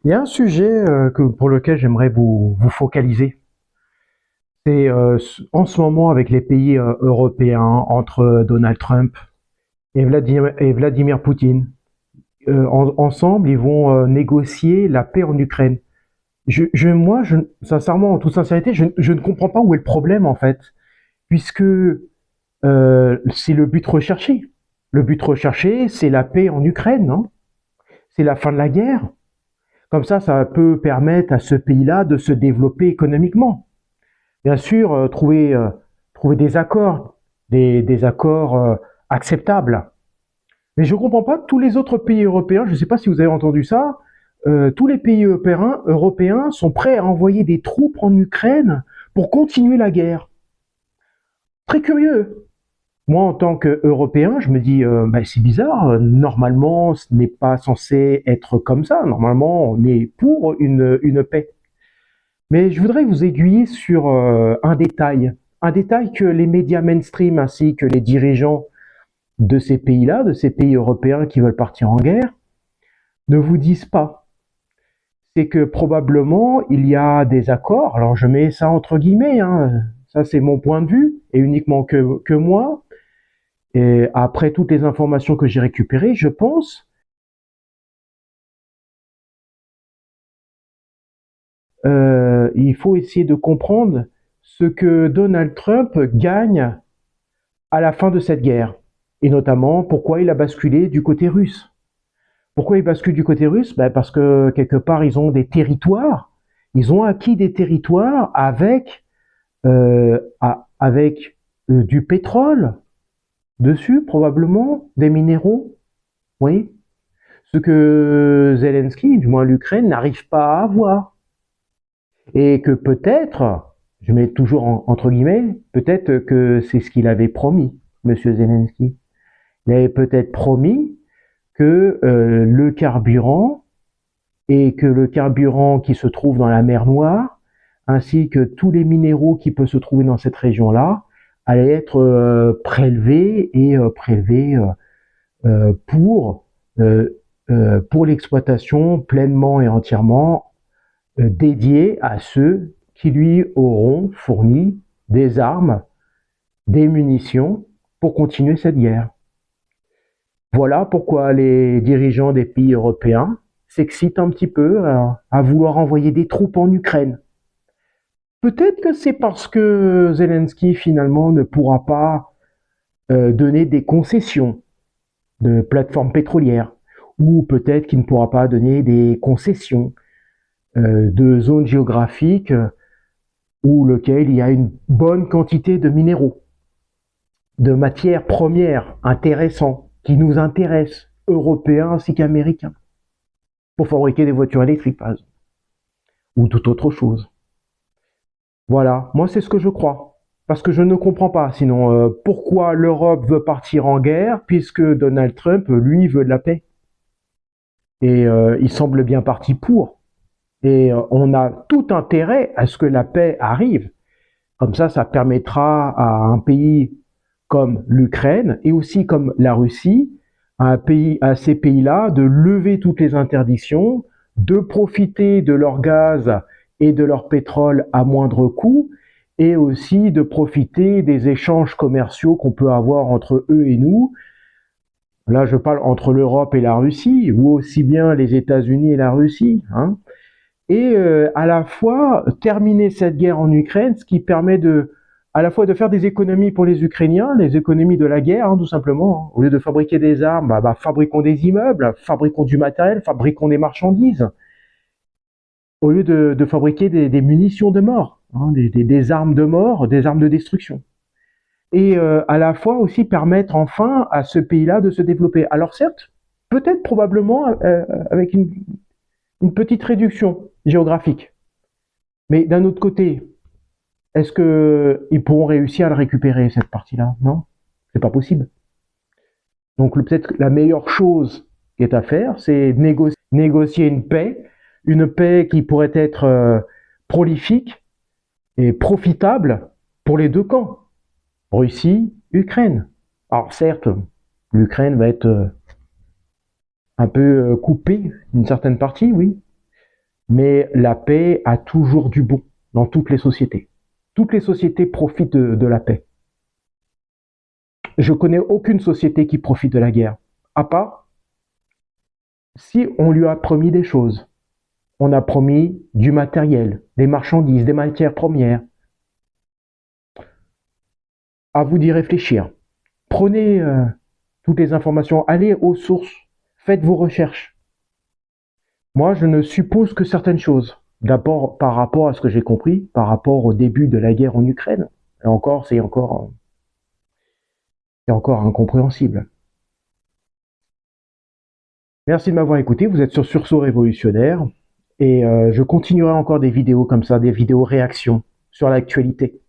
Il y a un sujet pour lequel j'aimerais vous focaliser. C'est en ce moment avec les pays européens, entre Donald Trump et Vladimir Poutine. Ensemble, ils vont négocier la paix en Ukraine. Sincèrement, en toute sincérité, je ne comprends pas où est le problème en fait, puisque c'est le but recherché. Le but recherché, c'est la paix en Ukraine, hein. C'est la fin de la guerre. Comme ça peut permettre à ce pays-là de se développer économiquement. Bien sûr, trouver des accords, des accords acceptables. Mais je ne comprends pas tous les autres pays européens, je ne sais pas si vous avez entendu ça, tous les pays européens sont prêts à envoyer des troupes en Ukraine pour continuer la guerre. Très curieux. Moi, en tant qu'Européen, je me dis, c'est bizarre, normalement, ce n'est pas censé être comme ça, normalement, on est pour une paix. Mais je voudrais vous aiguiller sur un détail que les médias mainstream ainsi que les dirigeants de ces pays-là, de ces pays européens qui veulent partir en guerre, ne vous disent pas. C'est que probablement il y a des accords, alors je mets ça entre guillemets, hein, ça c'est mon point de vue, et uniquement que moi, et après toutes les informations que j'ai récupérées, je pense, il faut essayer de comprendre ce que Donald Trump gagne à la fin de cette guerre. Et notamment, pourquoi il a basculé du côté russe. Pourquoi il bascule du côté russe? Parce que quelque part, ils ont des territoires. Ils ont acquis des territoires avec du pétrole dessus, probablement, des minéraux. Oui. Ce que Zelensky, du moins l'Ukraine, n'arrive pas à avoir. Et que peut-être, je mets toujours entre guillemets, peut-être que c'est ce qu'il avait promis, Monsieur Zelensky. Il avait peut-être promis que le carburant et que le carburant qui se trouve dans la mer Noire, ainsi que tous les minéraux qui peuvent se trouver dans cette région-là, allaient être prélevés pour l'exploitation pleinement et entièrement dédiée à ceux qui lui auront fourni des armes, des munitions pour continuer cette guerre. Voilà pourquoi les dirigeants des pays européens s'excitent un petit peu à vouloir envoyer des troupes en Ukraine. Peut-être que c'est parce que Zelensky finalement ne pourra pas donner des concessions de plateformes pétrolières, ou peut-être qu'il ne pourra pas donner des concessions de zones géographiques où lequel il y a une bonne quantité de minéraux, de matières premières intéressantes, qui nous intéressent, Européens ainsi qu'Américains, pour fabriquer des voitures électriques, par exemple, ou toute autre chose. Voilà, moi c'est ce que je crois. Parce que je ne comprends pas, sinon, pourquoi l'Europe veut partir en guerre, puisque Donald Trump, lui, veut de la paix. Et il semble bien parti pour. Et on a tout intérêt à ce que la paix arrive. Comme ça permettra à un pays comme l'Ukraine et aussi comme la Russie, à ces pays-là de lever toutes les interdictions, de profiter de leur gaz et de leur pétrole à moindre coût, et aussi de profiter des échanges commerciaux qu'on peut avoir entre eux et nous. Là, je parle entre l'Europe et la Russie, ou aussi bien les États-Unis et la Russie, hein. Et à la fois terminer cette guerre en Ukraine, ce qui permet à la fois de faire des économies pour les Ukrainiens, les économies de la guerre, hein, tout simplement. Au lieu de fabriquer des armes, fabriquons des immeubles, fabriquons du matériel, fabriquons des marchandises. Au lieu de fabriquer des munitions de mort, hein, des armes de mort, des armes de destruction. Et à la fois aussi permettre enfin à ce pays-là de se développer. Alors certes, peut-être probablement avec une petite réduction géographique. Mais d'un autre côté, est-ce qu'ils pourront réussir à le récupérer, cette partie-là? Non, c'est pas possible. Donc peut-être la meilleure chose qui est à faire, c'est négocier une paix qui pourrait être prolifique et profitable pour les deux camps, Russie, Ukraine. Alors certes, l'Ukraine va être un peu coupée d'une certaine partie, oui, Mais la paix a toujours du bon dans toutes les sociétés. Toutes les sociétés profitent de la paix. Je connais aucune société qui profite de la guerre, à part si on lui a promis des choses. On a promis du matériel, des marchandises, des matières premières. À vous d'y réfléchir. Prenez toutes les informations, allez aux sources, faites vos recherches. Moi, je ne suppose que certaines choses. D'abord, par rapport à ce que j'ai compris, par rapport au début de la guerre en Ukraine. Et encore, c'est encore incompréhensible. Merci de m'avoir écouté, vous êtes sur Sursaut Révolutionnaire et je continuerai encore des vidéos comme ça, des vidéos réactions sur l'actualité.